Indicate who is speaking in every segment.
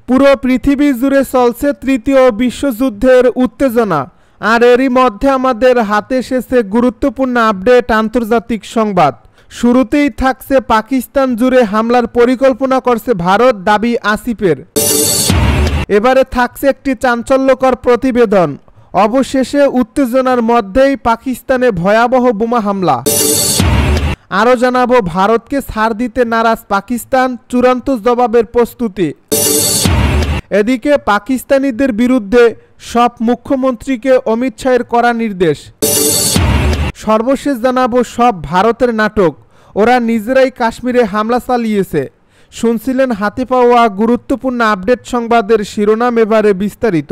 Speaker 1: পুরো পৃথিবী জুড়ে চলছে তৃতীয় বিশ্বযুদ্ধের উত্তেজনা, আর এরই মধ্যে আমাদের হাতে এসেছে গুরুত্বপূর্ণ আপডেট আন্তর্জাতিক সংবাদ। শুরুতেই থাকছে পাকিস্তান জুড়ে হামলার পরিকল্পনা করছে ভারত, দাবি আসিফের। এবারে থাকছে একটি চাঞ্চল্যকর প্রতিবেদন। অবশেষে উত্তেজনার মধ্যেই পাকিস্তানে ভয়াবহ বোমা হামলা। আরও জানাবো ভারতকে ছাড় দিতে নারাজ পাকিস্তান, চূড়ান্ত জবাবের প্রস্তুতি। এদিকে পাকিস্তানিদের বিরুদ্ধে সব মুখ্যমন্ত্রীকে অমিত শাহের কড়া নির্দেশ। সর্বশেষ জানাবো সব ভারতের নাটক, ওরা নিজেরাই কাশ্মীরে হামলা চালিয়েছে। শুনছিলেন হাতে পাওয়া গুরুত্বপূর্ণ আপডেট সংবাদের শিরোনাম, এবারে বিস্তারিত।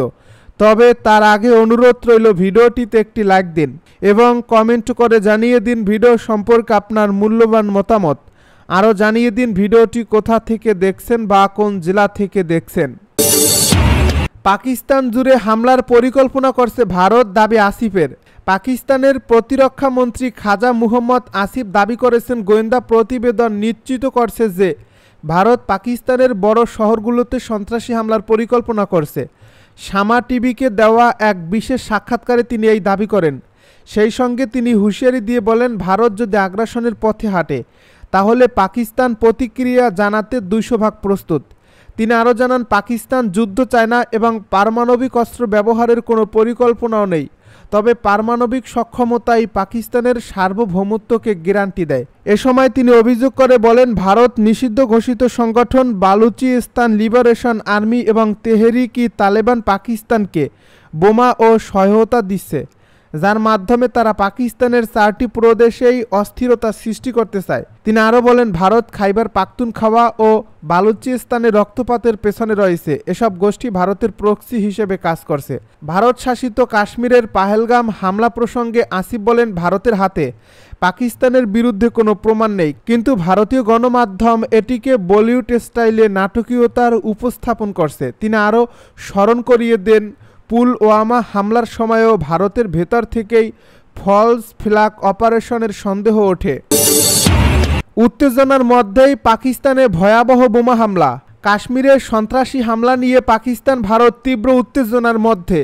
Speaker 1: তবে তার আগে অনুরোধ রইল ভিডিওটিতে একটি লাইক দিন এবং কমেন্ট করে জানিয়ে দিন ভিডিও সম্পর্কে আপনার মূল্যবান মতামত। আরও জানিয়ে দিন ভিডিওটি কোথা থেকে দেখছেন বা কোন জেলা থেকে দেখছেন। পাকিস্তান জুড়ে হামলার পরিকল্পনা করছে ভারত, দাবি আসিফের। পাকিস্তানের প্রতিরক্ষা মন্ত্রী খাজা মুহম্মদ আসিফ দাবি করেছেন গোয়েন্দা প্রতিবেদন নিশ্চিত করছে যে ভারত পাকিস্তানের বড় শহরগুলোতে সন্ত্রাসী হামলার পরিকল্পনা করছে। শামা টিভিকে দেওয়া এক বিশেষ সাক্ষাৎকারে তিনি এই দাবি করেন। সেই সঙ্গে তিনি হুঁশিয়ারি দিয়ে বলেন, ভারত যদি আগ্রাসনের পথে হাঁটে তাহলে পাকিস্তান প্রতিক্রিয়া জানাতে 200 ভাগ প্রস্তুত। তিনি আরও জানান, পাকিস্তান যুদ্ধ চায় না এবং পারমাণবিক অস্ত্র ব্যবহারের কোনো পরিকল্পনাও নেই, তবে পারমাণবিক সক্ষমতাই পাকিস্তানের সার্বভৌমত্বকে গ্যারান্টি দেয়। এ সময় তিনি অভিযোগ করে বলেন, ভারত নিষিদ্ধ ঘোষিত সংগঠন বালুচিস্তান লিবারেশন আর্মি এবং তেহরিক-ই-তালেবান পাকিস্তানকে বোমা ও সহায়তা দিচ্ছে, যার মাধ্যমে তারা পাকিস্তানের 4টি প্রদেশেই অস্থিরতা সৃষ্টি করতে চায়। তিনি আরও বলেন, ভারত খাইবার পাখতুনখাওয়া ও বালুচিস্তানের রক্তপাতের পেছনে রয়েছে। এসব গোষ্ঠী ভারতের প্রক্সি হিসেবে কাজ করছে। ভারত শাসিত কাশ্মীরের পাহেলগাম হামলা প্রসঙ্গে আসিফ বলেন, ভারতের হাতে পাকিস্তানের বিরুদ্ধে কোনো প্রমাণ নেই, কিন্তু ভারতীয় গণমাধ্যম এটিকে বলিউড স্টাইলে নাটকীয়তার উপস্থাপন করছে। তিনি আরও স্মরণ করিয়ে দেন, পুলওয়ামা হামলার সময়ও ভারতের ভেতর থেকেই ফলস ফ্ল্যাগ অপারেশনের সন্দেহ ওঠে। উত্তেজনার মধ্যেই পাকিস্তানে ভয়াবহ বোমা হামলা। কাশ্মীরের সন্ত্রাসী হামলা নিয়ে পাকিস্তান ভারত তীব্র উত্তেজনার মধ্যে।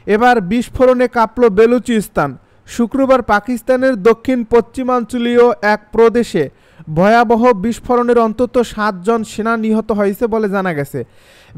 Speaker 1: এবার বিস্ফোরণে কাঁপল বেলুচিস্তান। শুক্রবার পাকিস্তানের দক্ষিণ পশ্চিমাঞ্চলীয় এক প্রদেশে ভয়াবহ বিস্ফোরণের অন্তত 7 জন সেনা নিহত হয়েছে বলে জানা গেছে।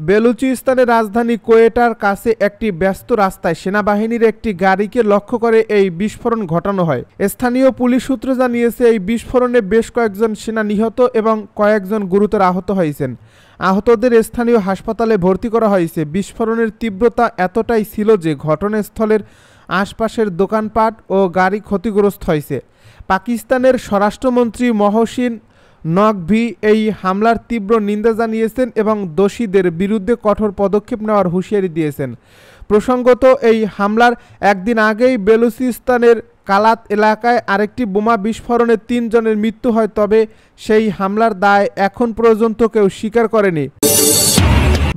Speaker 1: বেলুচিস্তানের রাজধানী কোয়েটার কাছে একটি ব্যস্ত রাস্তায় সেনাবাহিনীর একটি গাড়িকে লক্ষ্য করে এই বিস্ফোরণ ঘটানো হয়। স্থানীয় পুলিশ সূত্র জানিয়েছে, এই বিস্ফোরণে বেশ কয়েকজন সেনা নিহত এবং কয়েকজন গুরুতর আহত হয়েছেন। আহতদের স্থানীয় হাসপাতালে ভর্তি করা হয়েছে। বিস্ফোরণের তীব্রতা এতটাই ছিল যে ঘটনাস্থলের আশপাশের দোকানপাট ও গাড়ি ক্ষতিগ্রস্ত হয়েছে। পাকিস্তানের স্বরাষ্ট্রমন্ত্রী মহসিন নকভি এই হামলার তীব্র নিন্দা জানিয়েছেন এবং দোষীদের বিরুদ্ধে কঠোর পদক্ষেপ নেওয়ার হুঁশিয়ারি দিয়েছেন। প্রসঙ্গত, এই হামলার একদিন আগেই বেলুচিস্তানের কালাত এলাকায় আরেকটি বোমা বিস্ফোরণে 3 জনের মৃত্যু হয়, তবে সেই হামলার দায় এখন পর্যন্ত কেউ স্বীকার করেনি।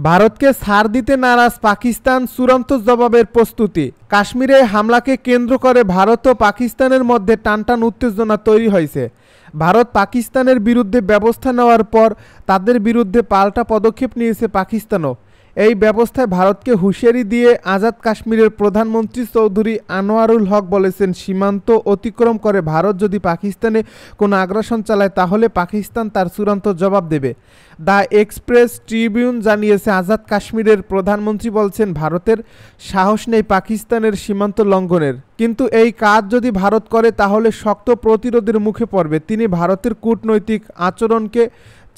Speaker 1: ভারতকে ছাড় দিতে নারাজ পাকিস্তান, চূড়ান্ত জবাবের প্রস্তুতি। কাশ্মীরে হামলাকে কেন্দ্র করে ভারত ও পাকিস্তানের মধ্যে টানটান উত্তেজনা তৈরি হয়েছে। ভারত পাকিস্তানের বিরুদ্ধে ব্যবস্থা নেওয়ার পর তাদের বিরুদ্ধে পাল্টা পদক্ষেপ নিয়েছে পাকিস্তানও। এই ব্যবস্থায় ভারতকে হুঁশিয়ারি দিয়ে আজাদ কাশ্মীরের প্রধানমন্ত্রী চৌধুরী আনোয়ারুল হক বলেছেন, সীমান্ত অতিক্রম করে ভারত যদি পাকিস্তানে কোনো আগ্রাসন চালায় তাহলে পাকিস্তান তার চূড়ান্ত জবাব দেবে। দ্য এক্সপ্রেস ট্রিবিউন জানিয়েছে, আজাদ কাশ্মীরের প্রধানমন্ত্রী বলছেন, ভারতের সাহস নেই পাকিস্তানের সীমান্ত লঙ্ঘনের, কিন্তু এই কাজ যদি ভারত করে তাহলে শক্ত প্রতিরোধের মুখে পড়বে। তিনি ভারতের কূটনৈতিক আচরণকে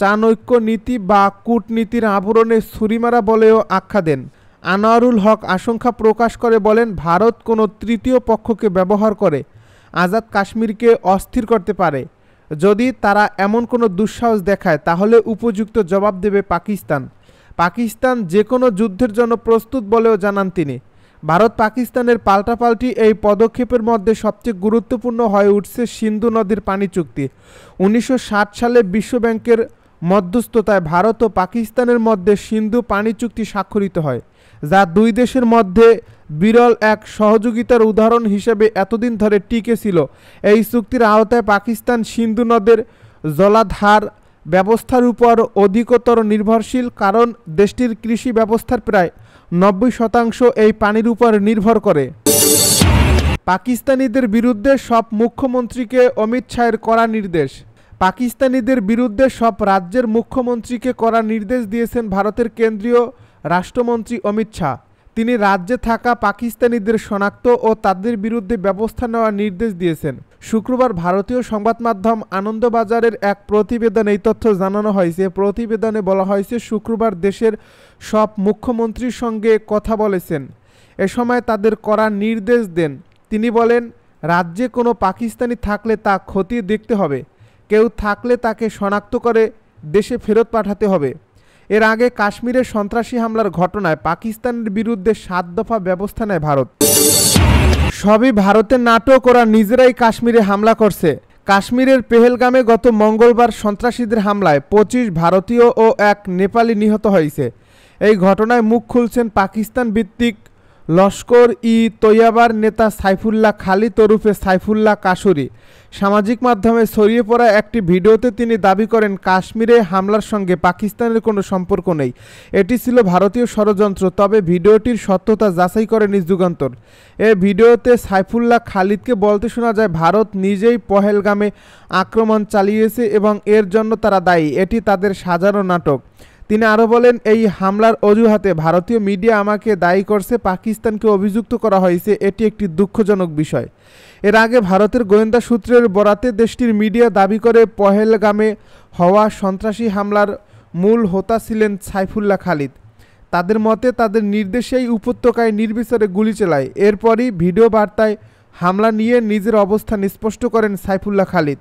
Speaker 1: চাণক্য নীতি বা কূটনীতির আবরণে ছুরিমারা বলেও আখ্যা দেন। আনোয়ারুল হক আশঙ্কা প্রকাশ করে বলেন, ভারত কোনো তৃতীয় পক্ষকে ব্যবহার করে আজাদ কাশ্মীরকে অস্থির করতে পারে। যদি তারা এমন কোনো দুঃসাহস দেখায় তাহলে উপযুক্ত জবাব দেবে পাকিস্তান। পাকিস্তান যে কোনো যুদ্ধের জন্য প্রস্তুত বলেও জানান তিনি। ভারত পাকিস্তানের পাল্টাপাল্টি এই পদক্ষেপের মধ্যে সবচেয়ে গুরুত্বপূর্ণ হয়ে উঠছে সিন্ধু নদীর পানি চুক্তি। 1960 সালে বিশ্বব্যাংকের মধ্যস্থতায় ভারত ও পাকিস্তানের মধ্যে সিন্ধু পানি চুক্তি স্বাক্ষরিত হয়, যা দুই দেশের মধ্যে বিরল এক সহযোগিতার উদাহরণ হিসেবে এতদিন ধরে টিকে ছিল। এই চুক্তির আওতায় পাকিস্তান সিন্ধু নদের জলাধার ব্যবস্থার উপর অধিকতর নির্ভরশীল, কারণ দেশটির কৃষি ব্যবস্থার প্রায় 90% এই পানির উপর নির্ভর করে। পাকিস্তানিদের বিরুদ্ধে সব মুখ্যমন্ত্রীকে অমিত শাহের কড়া নির্দেশ। পাকিস্তানিদের বিরুদ্ধে সব রাজ্যের মুখ্যমন্ত্রীকে কড়া নির্দেশ দিয়েছেন ভারতের কেন্দ্রীয় রাষ্ট্রমন্ত্রী অমিত শাহ। তিনি রাজ্যে থাকা পাকিস্তানিদের শনাক্ত ও তাদের বিরুদ্ধে ব্যবস্থা নেওয়ার নির্দেশ দিয়েছেন। শুক্রবার ভারতীয় সংবাদ মাধ্যম আনন্দবাজারের এক প্রতিবেদনে এই তথ্য জানানো হয়েছে। প্রতিবেদনে বলা হয়েছে, শুক্রবার দেশের সব মুখ্যমন্ত্রীর সঙ্গে কথা বলেছেন। এ সময় তাদের কড়া নির্দেশ দেন। তিনি বলেন, রাজ্যে কোনো পাকিস্তানি থাকলে তা খতিয়ে দেখতে হবে। কেউ থাকলে তাকে শনাক্ত করে দেশে ফেরত পাঠাতে হবে। এর আগে কাশ্মীরের সন্ত্রাসী হামলার ঘটনায় পাকিস্তানের বিরুদ্ধে 7 দফা ব্যবস্থা নেয় ভারত। সবই ভারতের নাটক, ওরা নিজেরাই কাশ্মীরে হামলা করছে। কাশ্মীরের পেহেলগামে গত মঙ্গলবার সন্ত্রাসীদের হামলায় 25 ভারতীয় ও 1 নেপালি নিহত হয়েছে। এই ঘটনায় মুখ খুলছেন পাকিস্তান ভিত্তিক লস্কর ই তৈয়বার নেতা সাইফুল্লাহ খালিদ ওরফে সাইফুল্লাহ কাসুরি। সামাজিক মাধ্যমে ছড়িয়ে পড়া একটি ভিডিওতে তিনি দাবি করেন, কাশ্মীরে হামলার সঙ্গে পাকিস্তানের কোনো সম্পর্ক নেই, এটি ছিল ভারতীয় ষড়যন্ত্র। তবে ভিডিওটির সত্যতা যাচাই করেনি যুগান্তর। এ ভিডিওতে সাইফুল্লাহ খালিদকে বলতে শোনা যায়, ভারত নিজেই পহেলগামে আক্রমণ চালিয়েছে এবং এর জন্য তারা দায়ী, এটি তাদের সাজানো নাটক। তিনি আরও বলেন, এই হামলার অজুহাতে ভারতীয় মিডিয়া আমাকে দায়ী করছে, পাকিস্তানকে অভিযুক্ত করা হয়েছে, এটি একটি দুঃখজনক বিষয়। এর আগে ভারতের গোয়েন্দা সূত্রের বরাতে দেশটির মিডিয়া দাবি করে পহেলগামে হওয়া সন্ত্রাসী হামলার মূল হোতা ছিলেন সাইফুল্লাহ খালিদ। তাদের মতে তাদের নির্দেশেই উপত্যকায় নির্বিচারে গুলি চালায়। এরপরই ভিডিও বার্তায় হামলা নিয়ে নিজের অবস্থান স্পষ্ট করেন সাইফুল্লাহ খালিদ।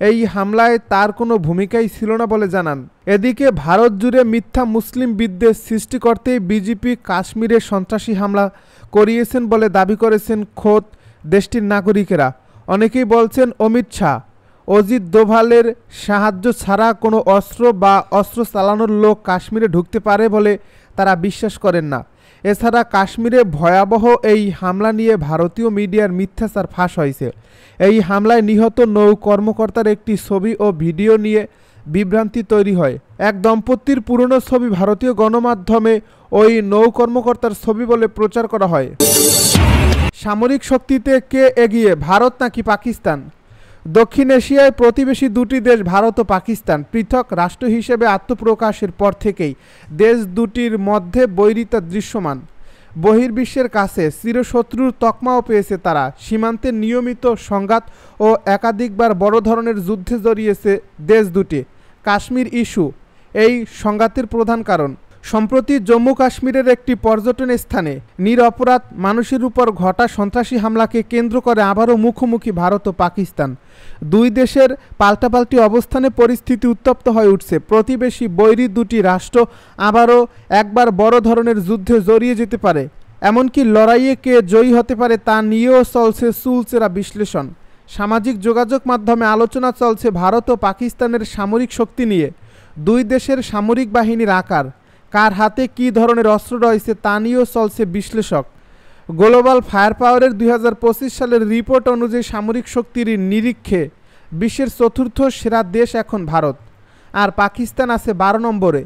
Speaker 1: এই হামলায় তার কোনো ভূমিকাই ছিল না বলে জানান। এদিকে ভারত জুড়ে মিথ্যা মুসলিম বিদ্বেষ সৃষ্টি করতেই বিজেপি কাশ্মীরে সন্ত্রাসী হামলা করিয়েছেন বলে দাবি করেছেন খোদ দেশটির নাগরিকেরা। অনেকেই বলছেন, অমিত শাহ, অজিত দোভালের সাহায্য ছাড়া কোনো অস্ত্র বা অস্ত্র চালানোর লোক কাশ্মীরে ঢুকতে পারে বলে তারা বিশ্বাস করেন না। এছাড়া কাশ্মীরে ভয়াবহ এই হামলা নিয়ে ভারতীয় মিডিয়ার মিথ্যাচার ফাঁস হয়েছে। এই হামলায় নিহত নৌ কর্মকর্তার একটি ছবি ও ভিডিও নিয়ে বিভ্রান্তি তৈরি হয়। এক দম্পতির পুরনো ছবি ভারতীয় গণমাধ্যমে ওই নৌ কর্মকর্তার ছবি বলে প্রচার করা হয়। সামরিক শক্তিতে কে এগিয়ে, ভারত নাকি পাকিস্তান? দক্ষিণ এশিয়ায় প্রতিবেশী দুটি দেশ ভারত ও পাকিস্তান পৃথক রাষ্ট্র হিসেবে আত্মপ্রকাশের পর থেকেই দেশ দুটির মধ্যে বৈরিতা দৃশ্যমান। বহির্বিশ্বের কাছে চিরশত্রুর তকমাও পেয়েছে তারা। সীমান্তে নিয়মিত সংঘাত ও একাধিকবার বড় ধরনের যুদ্ধে জড়িয়েছে দেশ দুটি। কাশ্মীর ইস্যু এই সংঘাতের প্রধান কারণ। সম্প্রতি জম্মু কাশ্মীরের একটি পর্যটন স্থানে নিরপরাধ মানুষের উপর ঘটা সন্ত্রাসী হামলাকে কেন্দ্র করে আবারও মুখোমুখি ভারত ও পাকিস্তান। দুই দেশের পাল্টাপাল্টি অবস্থানে পরিস্থিতি উত্তপ্ত হয়ে উঠছে। প্রতিবেশী বৈরী দুটি রাষ্ট্র আবারও একবার বড় ধরনের যুদ্ধে জড়িয়ে যেতে পারে। এমনকি লড়াইয়ে কে জয়ী হতে পারে তা নিয়েও চলছে চুলচেরা বিশ্লেষণ। সামাজিক যোগাযোগ মাধ্যমে আলোচনা চলছে ভারত ও পাকিস্তানের সামরিক শক্তি নিয়ে। দুই দেশের সামরিক বাহিনীর আকার, কার হাতে কী ধরনের অস্ত্র রয়েছে তা নিয়েও চলছে বিশ্লেষক। গ্লোবাল ফায়ার পাওয়ারের 2025 সালের রিপোর্ট অনুযায়ী সামরিক শক্তির নিরীক্ষে বিশ্বের চতুর্থ সেরা দেশ এখন ভারত, আর পাকিস্তান আছে 12 নম্বরে।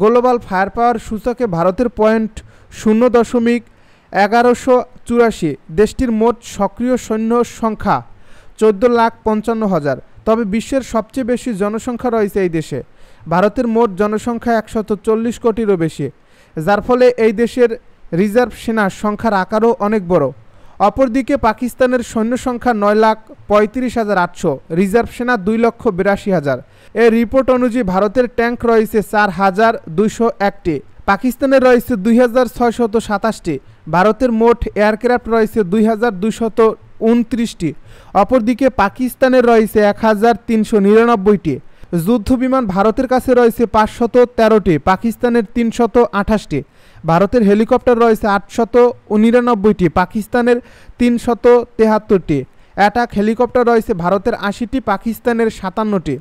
Speaker 1: গ্লোবাল ফায়ার পাওয়ার সূচকে ভারতের পয়েন্ট 0.1184। দেশটির মোট সক্রিয় সৈন্য সংখ্যা 14,55,000। তবে বিশ্বের সবচেয়ে বেশি জনসংখ্যা রয়েছে এই দেশে। ভারতের মোট জনসংখ্যা 140 কোটিরও বেশি, যার ফলে এই দেশের রিজার্ভ সেনার সংখ্যার আকারও অনেক বড়। অপরদিকে পাকিস্তানের সৈন্য সংখ্যা 9,35,800, রিজার্ভ সেনা 2,82,000। এই রিপোর্ট অনুযায়ী ভারতের ট্যাঙ্ক রয়েছে 4,201টি, পাকিস্তানের রয়েছে 2,627টি। ভারতের মোট এয়ারক্রাফট রয়েছে 2,229টি। অপরদিকে পাকিস্তানের রয়েছে 1,399টি। যুদ্ধবিমান ভারতের কাছে রয়েছে 513টি, পাকিস্তানের 328টি। ভারতের হেলিকপ্টার রয়েছে 899টি, পাকিস্তানের 373টি। অ্যাটাক হেলিকপ্টার রয়েছে ভারতের 80টি, পাকিস্তানের 57টি।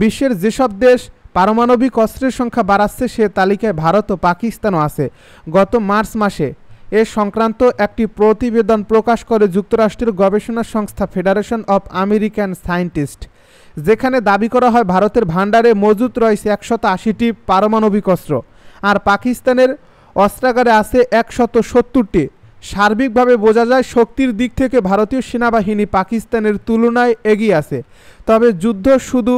Speaker 1: বিশ্বের যেসব দেশ পারমাণবিক অস্ত্রের সংখ্যা বাড়াচ্ছে সে তালিকায় ভারত ও পাকিস্তানও আছে। গত মার্চ মাসে এ সংক্রান্ত একটি প্রতিবেদন প্রকাশ করে যুক্তরাষ্ট্রের গবেষণা সংস্থা ফেডারেশন অব আমেরিকান সায়েন্টিস্ট, যেখানে দাবি করা হয় ভারতের ভান্ডারে মজুত রয়েছে 180টি পারমাণবিক অস্ত্র আর পাকিস্তানের অস্ত্রাগারে আছে 170টি। সার্বিকভাবে বোঝা যায় শক্তির দিক থেকে ভারতীয় সেনাবাহিনী পাকিস্তানের তুলনায় এগিয়ে আছে। তবে যুদ্ধ শুধু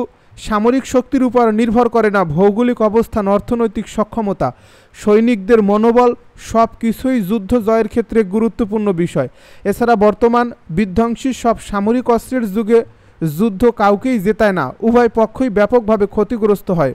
Speaker 1: সামরিক শক্তির উপর নির্ভর করে না, ভৌগোলিক অবস্থান, অর্থনৈতিক সক্ষমতা, সৈনিকদের মনোবল সব কিছুই যুদ্ধ জয়ের ক্ষেত্রে গুরুত্বপূর্ণ বিষয়। এছাড়া বর্তমান বিধ্বংসী সব সামরিক অস্ত্রের যুগে যুদ্ধ কাউকেই জেতায় না, উভয় পক্ষই ব্যাপকভাবে ক্ষতিগ্রস্ত হয়।